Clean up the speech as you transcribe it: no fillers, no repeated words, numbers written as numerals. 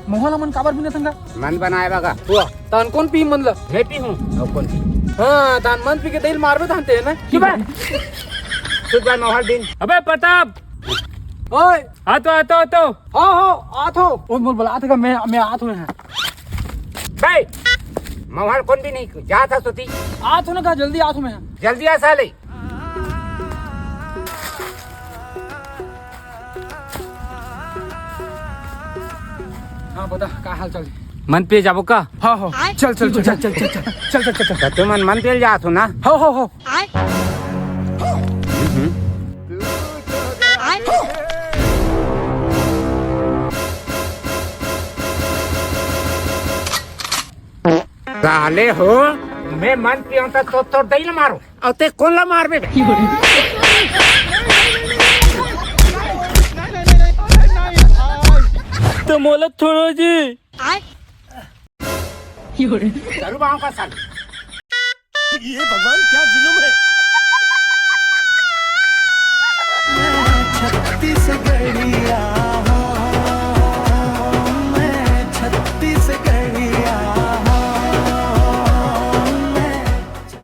मोहला मन काबर भी नथंगा मन बनाए बघा हुआ तान कौन पी मनला मैं पी हूँ और कौन पी हाँ तान मन पी के दिल मारबे थानते है ना की बात सुध बार मोहल दिन अबे प्रताप ओए आतो हो आथो ओ मोल बोला आथे का मैं आथो है भाई मोहल कौन भी नहीं जा था सोती आथो ना का जल्दी आथो मैं जल्दी आ साले हाँ बता का हाल चाल मन पे जाबो का हाँ चल चल चल चल चल चल चल चल चल तो तुम मन तेल जा ना हो साले हो मैं मन पियो तो दई ला मारो और ते कौन ला मार बे तो मोलत छोड़ो जी जरूर बाहों का साल ये भगवान क्या जुल्म है। छत्तीसगढ़िया